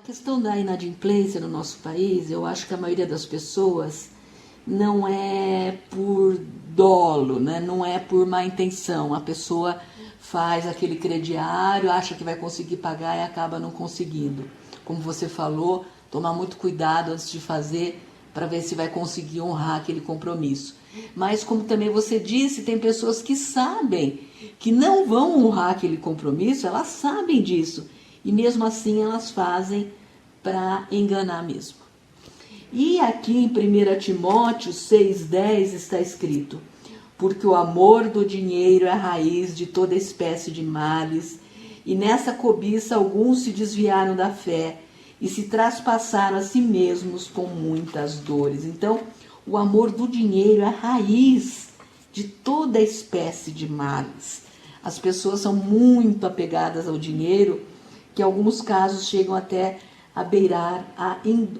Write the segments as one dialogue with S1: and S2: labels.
S1: questão da inadimplência no nosso país, eu acho que a maioria das pessoas não é por dolo, né? Não é por má intenção. A pessoa faz aquele crediário, acha que vai conseguir pagar e acaba não conseguindo. Como você falou, tomar muito cuidado antes de fazer para ver se vai conseguir honrar aquele compromisso. Mas como também você disse, tem pessoas que sabem que não vão honrar aquele compromisso, elas sabem disso. E mesmo assim elas fazem para enganar mesmo. E aqui em 1 Timóteo 6,10 está escrito: porque o amor do dinheiro é a raiz de toda espécie de males, e nessa cobiça alguns se desviaram da fé e se traspassaram a si mesmos com muitas dores. Então, o amor do dinheiro é a raiz de toda espécie de males. As pessoas são muito apegadas ao dinheiro, que em alguns casos chegam até a beirar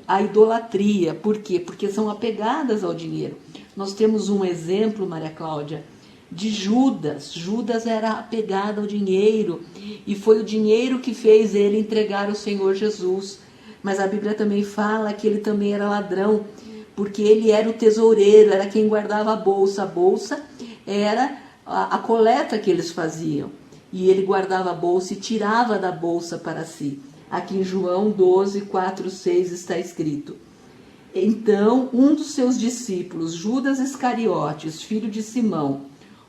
S1: a idolatria. Por quê? Porque são apegadas ao dinheiro. Nós temos um exemplo, Maria Cláudia, de Judas. Judas era apegado ao dinheiro e foi o dinheiro que fez ele entregar o Senhor Jesus. Mas a Bíblia também fala que ele também era ladrão, porque ele era o tesoureiro, era quem guardava a bolsa. A bolsa era a coleta que eles faziam. E ele guardava a bolsa e tirava da bolsa para si. Aqui em João 12, 4, 6 está escrito: então um dos seus discípulos, Judas Iscariotes, filho de Simão,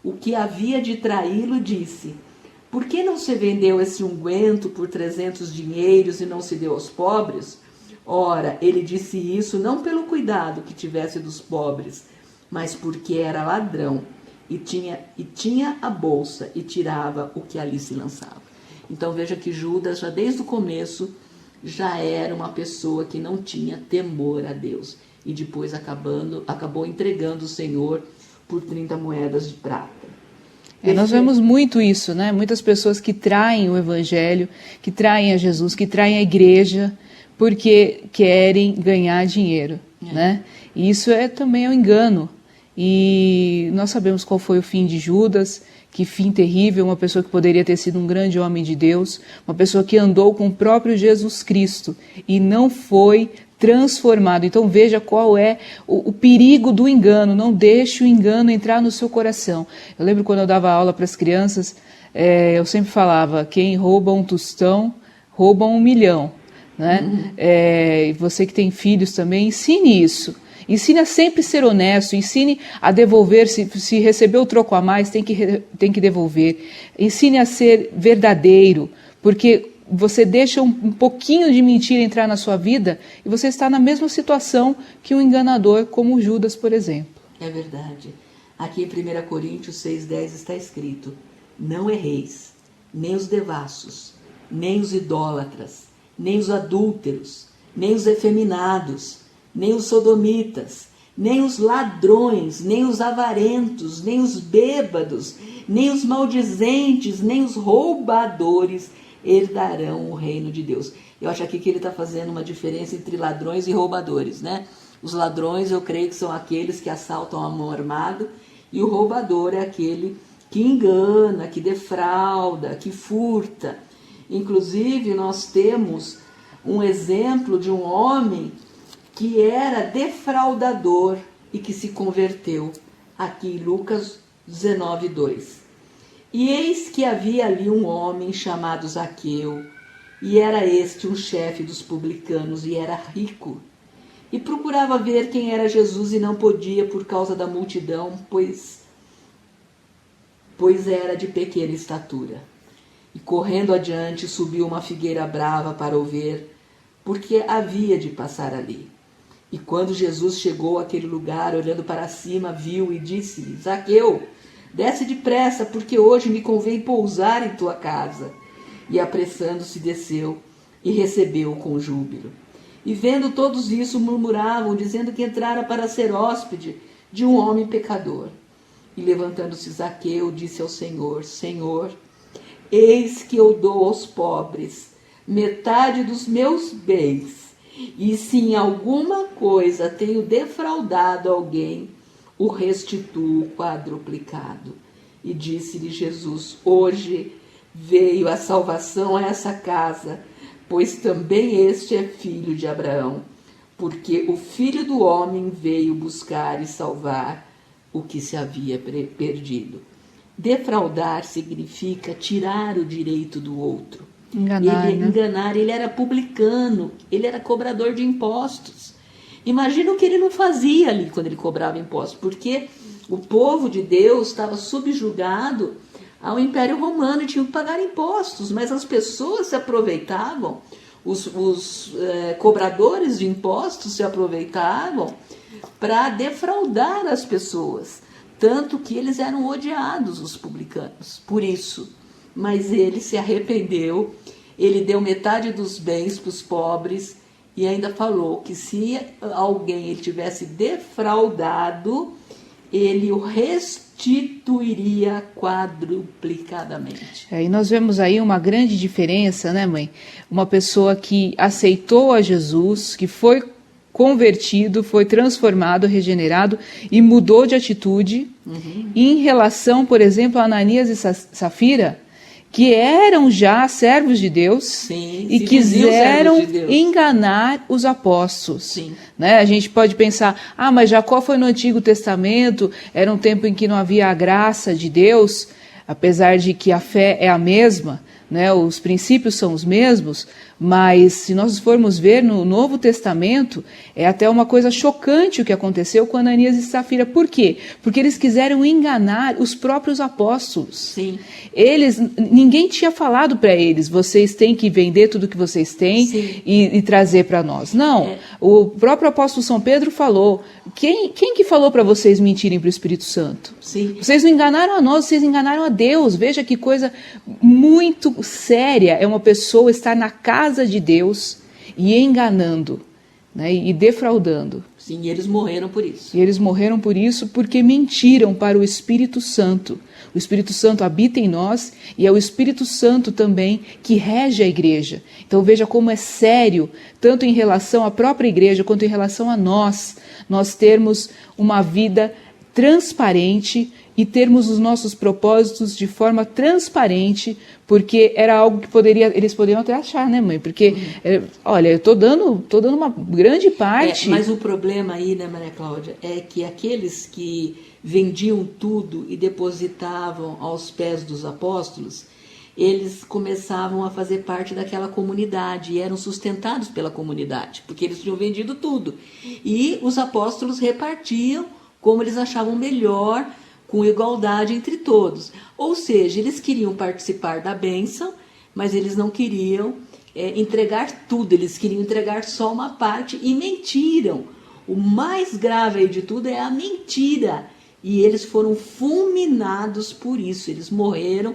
S1: o que havia de traí-lo, disse: por que não se vendeu esse unguento por 300 dinheiros e não se deu aos pobres? Ora, ele disse isso não pelo cuidado que tivesse dos pobres, mas porque era ladrão e tinha a bolsa e tirava o que ali se lançava. Então veja que Judas, já desde o começo, já era uma pessoa que não tinha temor a Deus. E depois acabou entregando o Senhor por 30 moedas de prata.
S2: Nós vemos muito isso, né? Muitas pessoas que traem o Evangelho, que traem a Jesus, que traem a igreja, porque querem ganhar dinheiro, né? E isso também é um engano. E nós sabemos qual foi o fim de Judas, que fim terrível, uma pessoa que poderia ter sido um grande homem de Deus, uma pessoa que andou com o próprio Jesus Cristo e não foi transformado. Então veja qual é o perigo do engano, não deixe o engano entrar no seu coração. Eu lembro quando eu dava aula para as crianças, eu sempre falava: quem rouba um tostão, rouba 1 milhão. Né? Você que tem filhos também, ensine isso. Ensine a sempre ser honesto, ensine a devolver, se receber o troco a mais, tem que devolver. Ensine a ser verdadeiro, porque você deixa um pouquinho de mentira entrar na sua vida e você está na mesma situação que um enganador, como Judas, por exemplo.
S1: É verdade. Aqui em 1 Coríntios 6,10 está escrito: não erreis, nem os devassos, nem os idólatras, nem os adúlteros, nem os efeminados, nem os sodomitas, nem os ladrões, nem os avarentos, nem os bêbados, nem os maldizentes, nem os roubadores herdarão o reino de Deus. Eu acho aqui que ele está fazendo uma diferença entre ladrões e roubadores, né? Os ladrões, eu creio que são aqueles que assaltam a mão armada, e o roubador é aquele que engana, que defrauda, que furta. Inclusive, nós temos um exemplo de um homem que era defraudador e que se converteu, aqui em Lucas 19:2. E eis que havia ali um homem chamado Zaqueu, e era este um chefe dos publicanos, e era rico. E procurava ver quem era Jesus, e não podia por causa da multidão, pois era de pequena estatura. E correndo adiante, subiu uma figueira brava para o ver, porque havia de passar ali. E quando Jesus chegou àquele lugar, olhando para cima, viu e disse-lhe: Zaqueu, desce depressa, porque hoje me convém pousar em tua casa. E apressando-se desceu e recebeu-o com júbilo. E vendo todos isso, murmuravam, dizendo que entrara para ser hóspede de um homem pecador. E levantando-se Zaqueu, disse ao Senhor: Senhor, eis que eu dou aos pobres metade dos meus bens, e se em alguma coisa tenho defraudado alguém, o restituo quadruplicado. E disse-lhe Jesus: hoje veio a salvação a essa casa, pois também este é filho de Abraão, porque o Filho do Homem veio buscar e salvar o que se havia perdido. Defraudar significa tirar o direito do outro.
S2: Enganar,
S1: ele era publicano, ele era cobrador de impostos. Imagina o que ele não fazia ali quando ele cobrava impostos, porque o povo de Deus estava subjugado ao Império Romano e tinham que pagar impostos, mas as pessoas se aproveitavam, os cobradores de impostos se aproveitavam para defraudar as pessoas, tanto que eles eram odiados, os publicanos, por isso. Mas ele se arrependeu, ele deu metade dos bens para os pobres e ainda falou que se alguém ele tivesse defraudado, ele o restituiria quadruplicadamente.
S2: E nós vemos aí uma grande diferença, né, mãe? Uma pessoa que aceitou a Jesus, que foi convertido, foi transformado, regenerado e mudou de atitude em relação, por exemplo, a Ananias e Safira, que eram já servos de Deus.
S1: Sim,
S2: e quiseram enganar os apóstolos.
S1: Sim.
S2: Né? A gente pode pensar, mas Jacó foi no Antigo Testamento, era um tempo em que não havia a graça de Deus, apesar de que a fé é a mesma, né? Os princípios são os mesmos, mas se nós formos ver no Novo Testamento, é até uma coisa chocante o que aconteceu com Ananias e Safira. Por quê? Porque eles quiseram enganar os próprios apóstolos.
S1: Sim.
S2: Ninguém tinha falado para eles, vocês têm que vender tudo que vocês têm e trazer para nós. Não, o próprio apóstolo São Pedro falou, quem que falou para vocês mentirem para o Espírito Santo?
S1: Sim.
S2: Vocês não enganaram a nós, vocês enganaram a Deus. Veja que coisa muito séria é uma pessoa estar na casa de Deus e enganando, né, e defraudando.
S1: Sim, e eles morreram por isso.
S2: E eles morreram por isso porque mentiram para o Espírito Santo. O Espírito Santo habita em nós e é o Espírito Santo também que rege a igreja. Então veja como é sério, tanto em relação à própria igreja quanto em relação a nós termos uma vida transparente e termos os nossos propósitos de forma transparente, porque era algo que eles poderiam até achar, né, mãe? Porque, olha, eu tô dando uma grande parte.
S1: Mas o problema aí, né, Maria Cláudia, é que aqueles que vendiam tudo e depositavam aos pés dos apóstolos, eles começavam a fazer parte daquela comunidade e eram sustentados pela comunidade, porque eles tinham vendido tudo. E os apóstolos repartiam como eles achavam melhor, com igualdade entre todos. Ou seja, eles queriam participar da bênção, mas eles não queriam entregar tudo, eles queriam entregar só uma parte e mentiram. O mais grave aí de tudo é a mentira. E eles foram fulminados por isso, eles morreram,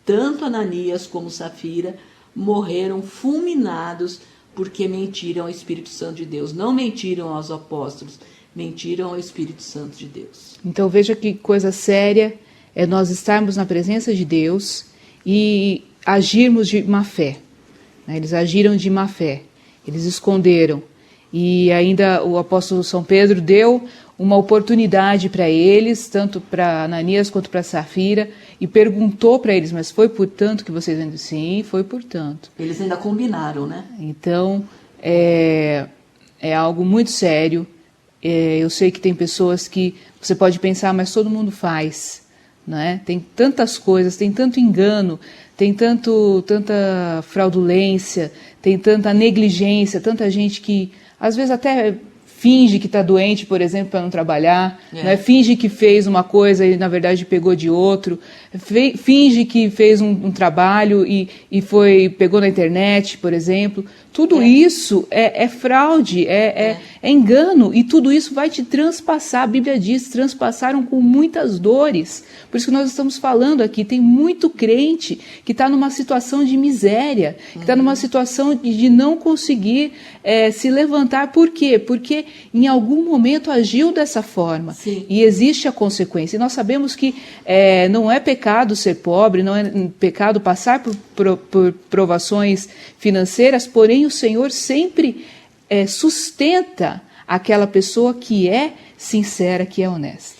S1: tanto Ananias como Safira, morreram fulminados porque mentiram ao Espírito Santo de Deus. Não mentiram aos apóstolos, mentiram ao Espírito Santo de Deus.
S2: Então veja que coisa séria é nós estarmos na presença de Deus e agirmos de má fé. Eles agiram de má fé, eles esconderam. E ainda o apóstolo São Pedro deu uma oportunidade para eles, tanto para Ananias quanto para Safira, e perguntou para eles, mas foi por tanto que vocês vendem? Sim, foi por tanto.
S1: Eles ainda combinaram, né?
S2: Então, é algo muito sério. Eu sei que tem pessoas que você pode pensar, mas todo mundo faz, né? Tem tantas coisas, tem tanto engano, tem tanta fraudulência, tem tanta negligência, tanta gente que às vezes até finge que está doente, por exemplo, para não trabalhar, né? Finge que fez uma coisa e na verdade pegou de outro, finge que fez um trabalho e pegou na internet, por exemplo. Tudo isso é fraude, é engano, e tudo isso vai te transpassar. A Bíblia diz, transpassaram com muitas dores. Por isso que nós estamos falando aqui, tem muito crente que está numa situação de miséria, que está numa situação de não conseguir se levantar. Por quê? Porque em algum momento agiu dessa forma.
S1: Sim.
S2: E existe a consequência. E nós sabemos que não é pecado ser pobre, não é pecado passar por provações financeiras, porém o Senhor sempre sustenta aquela pessoa que é sincera, que é honesta.